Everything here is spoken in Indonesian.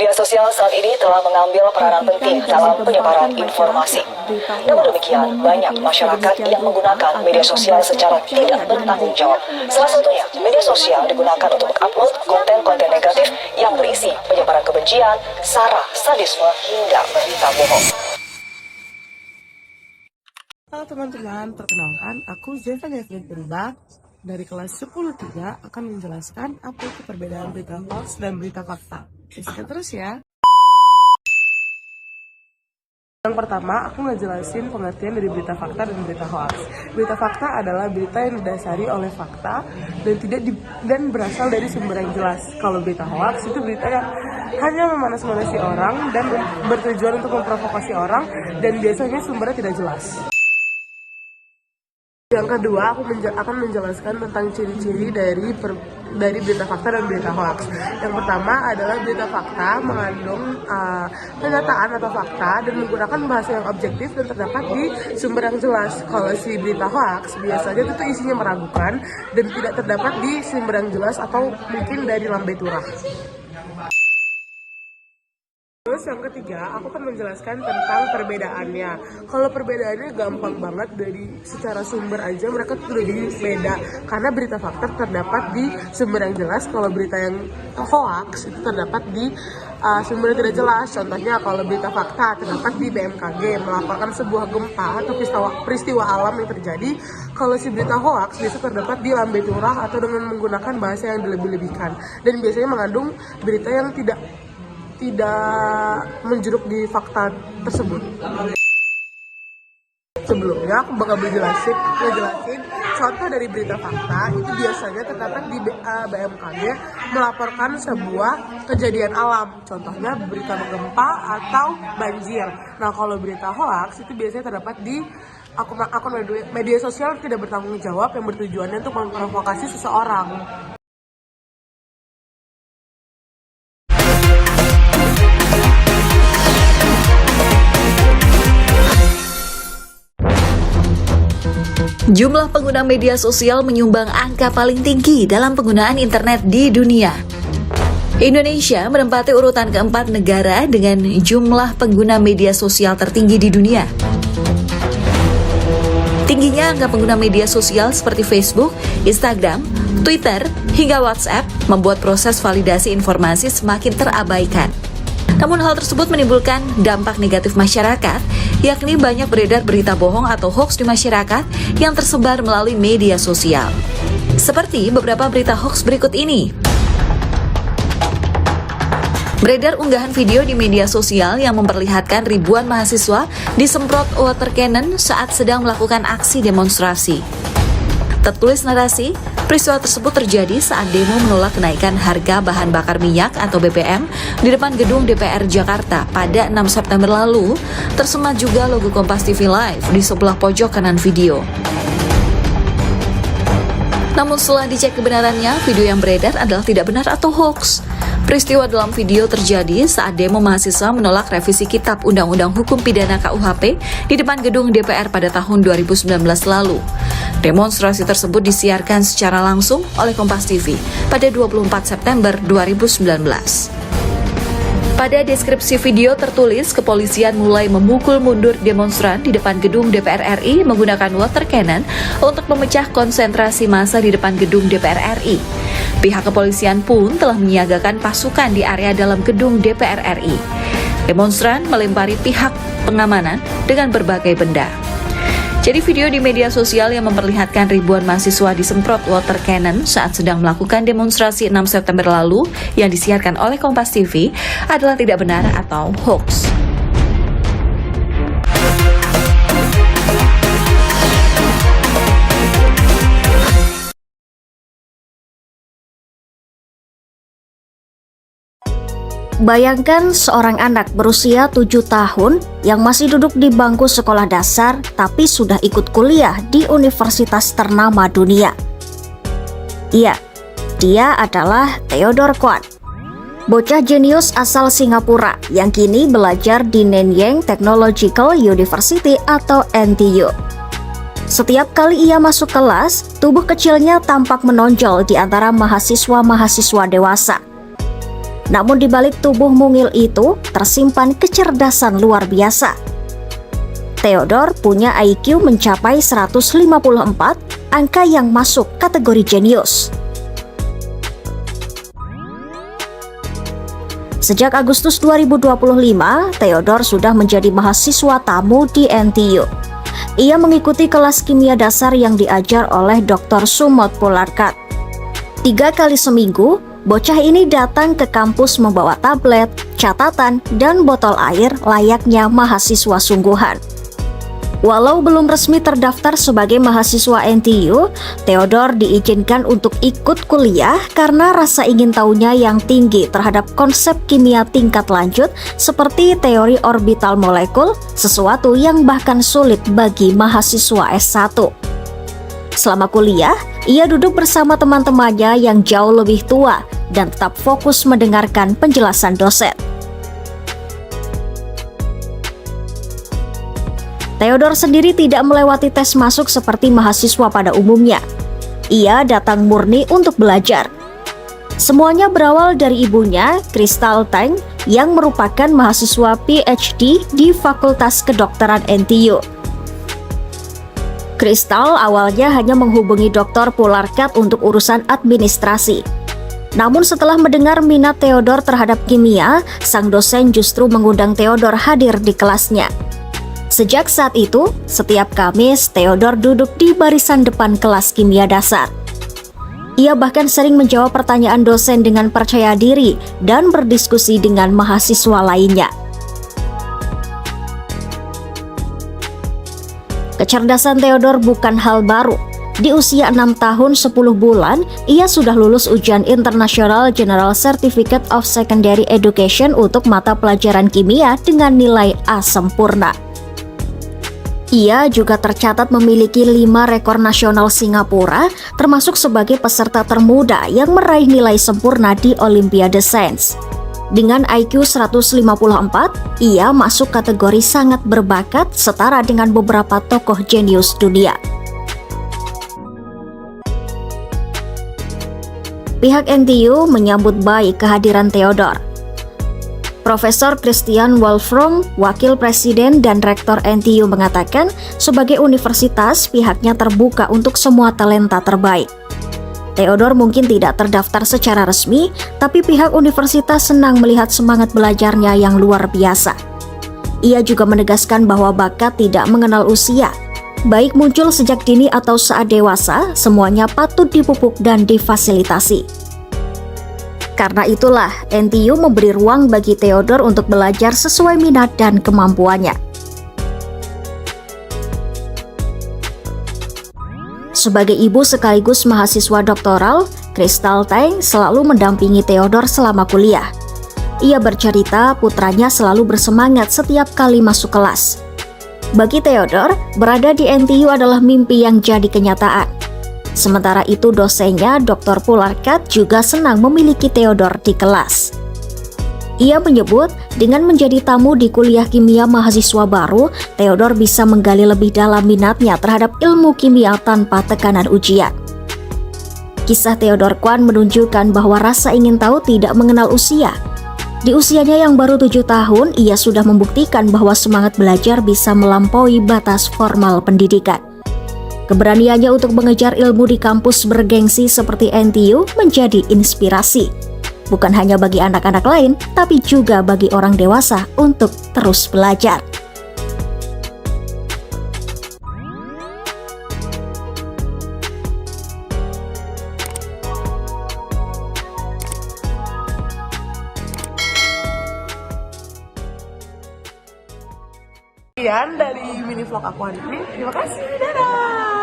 Media sosial saat ini telah mengambil peranan penting dalam penyebaran informasi. Namun demikian, banyak masyarakat yang menggunakan media sosial secara tidak bertanggung jawab. Salah satunya, media sosial digunakan untuk mengupload konten-konten negatif yang berisi penyebaran kebencian, sara, sadisme, hingga berita bohong. Halo teman-teman, perkenalkan aku Zeva Devin Purba dari kelas 10-3 akan menjelaskan apa itu perbedaan berita hoax dan berita fakta. Ikuti terus ya. Yang pertama, aku ngejelasin pengertian dari berita fakta dan berita hoax. Berita fakta adalah berita yang didasari oleh fakta dan berasal dari sumber yang jelas. Kalau berita hoax itu berita yang hanya memanas-manasi orang dan bertujuan untuk memprovokasi orang dan biasanya sumbernya tidak jelas. Yang kedua, aku akan menjelaskan tentang ciri-ciri dari berita fakta dan berita hoax. Yang pertama adalah berita fakta mengandung kenyataan atau fakta dan menggunakan bahasa yang objektif dan terdapat di sumber yang jelas. Kalau si berita hoax biasanya itu isinya meragukan dan tidak terdapat di sumber yang jelas atau mungkin dari lambe turah. Terus yang ketiga, aku akan menjelaskan tentang perbedaannya. Kalau perbedaannya gampang banget, dari secara sumber aja mereka tuh udah beda. Karena berita fakta terdapat di sumber yang jelas, kalau berita yang hoax itu terdapat di sumber yang tidak jelas. Contohnya kalau berita fakta terdapat di BMKG melaporkan sebuah gempa atau peristiwa alam yang terjadi. Kalau si berita hoax biasa terdapat di lambe turah atau dengan menggunakan bahasa yang dilebih-lebihkan. Dan biasanya mengandung berita yang tidak menjeruk di fakta tersebut. Sebelumnya aku bakal ngejelasin contoh dari berita fakta itu biasanya terdapat di BMKG melaporkan sebuah kejadian alam, contohnya berita gempa atau banjir. Nah, kalau berita hoax itu biasanya terdapat di akun media sosial tidak bertanggung jawab yang bertujuannya untuk memprovokasi seseorang. Jumlah pengguna media sosial menyumbang angka paling tinggi dalam penggunaan internet di dunia. Indonesia menempati urutan keempat negara dengan jumlah pengguna media sosial tertinggi di dunia. Tingginya angka pengguna media sosial seperti Facebook, Instagram, Twitter, hingga WhatsApp membuat proses validasi informasi semakin terabaikan. Namun hal tersebut menimbulkan dampak negatif masyarakat, yakni banyak beredar berita bohong atau hoax di masyarakat yang tersebar melalui media sosial. Seperti beberapa berita hoax berikut ini. Beredar unggahan video di media sosial yang memperlihatkan ribuan mahasiswa disemprot water cannon saat sedang melakukan aksi demonstrasi. Tertulis narasi, peristiwa tersebut terjadi saat demo menolak kenaikan harga bahan bakar minyak atau BBM di depan gedung DPR Jakarta pada 6 September lalu. Tersemat juga logo Kompas TV Live di sebelah pojok kanan video. Namun setelah dicek kebenarannya, video yang beredar adalah tidak benar atau hoax. Peristiwa dalam video terjadi saat demo mahasiswa menolak revisi Kitab Undang-Undang Hukum Pidana KUHP di depan gedung DPR pada tahun 2019 lalu. Demonstrasi tersebut disiarkan secara langsung oleh Kompas TV pada 24 September 2019. Pada deskripsi video tertulis, kepolisian mulai memukul mundur demonstran di depan gedung DPR RI menggunakan water cannon untuk memecah konsentrasi massa di depan gedung DPR RI. Pihak kepolisian pun telah menyiagakan pasukan di area dalam gedung DPR RI. Demonstran melempari pihak pengamanan dengan berbagai benda. Jadi video di media sosial yang memperlihatkan ribuan mahasiswa disemprot water cannon saat sedang melakukan demonstrasi 6 September lalu yang disiarkan oleh Kompas TV adalah tidak benar atau hoax. Bayangkan seorang anak berusia 7 tahun yang masih duduk di bangku sekolah dasar tapi sudah ikut kuliah di universitas ternama dunia. Iya, dia adalah Theodore Kwan, bocah jenius asal Singapura yang kini belajar di Nanyang Technological University atau NTU. Setiap kali ia masuk kelas, tubuh kecilnya tampak menonjol di antara mahasiswa-mahasiswa dewasa. Namun di balik tubuh mungil itu tersimpan kecerdasan luar biasa. Theodore punya IQ mencapai 154, angka yang masuk kategori jenius. Sejak Agustus 2025, Theodore sudah menjadi mahasiswa tamu di NTU. Ia mengikuti kelas kimia dasar yang diajar oleh Dr. Sumot Polarkat. 3 kali seminggu, bocah ini datang ke kampus membawa tablet, catatan, dan botol air layaknya mahasiswa sungguhan. Walau belum resmi terdaftar sebagai mahasiswa NTU, Theodore diizinkan untuk ikut kuliah karena rasa ingin tahunya yang tinggi terhadap konsep kimia tingkat lanjut seperti teori orbital molekul, sesuatu yang bahkan sulit bagi mahasiswa S1. Selama kuliah, ia duduk bersama teman-temannya yang jauh lebih tua dan tetap fokus mendengarkan penjelasan dosen. Theodore sendiri tidak melewati tes masuk seperti mahasiswa pada umumnya. Ia datang murni untuk belajar. Semuanya berawal dari ibunya, Crystal Tang, yang merupakan mahasiswa PhD di Fakultas Kedokteran NTU. Crystal awalnya hanya menghubungi Dr. Polarkat untuk urusan administrasi. Namun setelah mendengar minat Theodore terhadap kimia, sang dosen justru mengundang Theodore hadir di kelasnya. Sejak saat itu, setiap Kamis Theodore duduk di barisan depan kelas kimia dasar. Ia bahkan sering menjawab pertanyaan dosen dengan percaya diri dan berdiskusi dengan mahasiswa lainnya. Kecerdasan Theodore bukan hal baru. Di usia 6 tahun 10 bulan, ia sudah lulus ujian International General Certificate of Secondary Education untuk mata pelajaran kimia dengan nilai A sempurna. Ia juga tercatat memiliki 5 rekor nasional Singapura, termasuk sebagai peserta termuda yang meraih nilai sempurna di Olimpiade Sains. Dengan IQ 154, ia masuk kategori sangat berbakat setara dengan beberapa tokoh jenius dunia. Pihak NTU menyambut baik kehadiran Theodore. Profesor Christian Wolfram, Wakil Presiden dan Rektor NTU mengatakan, sebagai universitas pihaknya terbuka untuk semua talenta terbaik. Theodore mungkin tidak terdaftar secara resmi, tapi pihak universitas senang melihat semangat belajarnya yang luar biasa. Ia juga menegaskan bahwa bakat tidak mengenal usia. Baik muncul sejak dini atau saat dewasa, semuanya patut dipupuk dan difasilitasi. Karena itulah, NTU memberi ruang bagi Theodore untuk belajar sesuai minat dan kemampuannya. Sebagai ibu sekaligus mahasiswa doktoral, Crystal Tang selalu mendampingi Theodore selama kuliah. Ia bercerita putranya selalu bersemangat setiap kali masuk kelas. Bagi Theodore, berada di NTU adalah mimpi yang jadi kenyataan. Sementara itu dosennya, Dr. Polarkat, juga senang memiliki Theodore di kelas. Ia menyebut, dengan menjadi tamu di kuliah kimia mahasiswa baru, Theodore bisa menggali lebih dalam minatnya terhadap ilmu kimia tanpa tekanan ujian. Kisah Theodore Kwan menunjukkan bahwa rasa ingin tahu tidak mengenal usia. Di usianya yang baru 7 tahun, ia sudah membuktikan bahwa semangat belajar bisa melampaui batas formal pendidikan. Keberaniannya untuk mengejar ilmu di kampus bergengsi seperti NTU menjadi inspirasi, bukan hanya bagi anak-anak lain, tapi juga bagi orang dewasa untuk terus belajar. Sekian dari mini vlog aku hari ini. Terima kasih, dadah!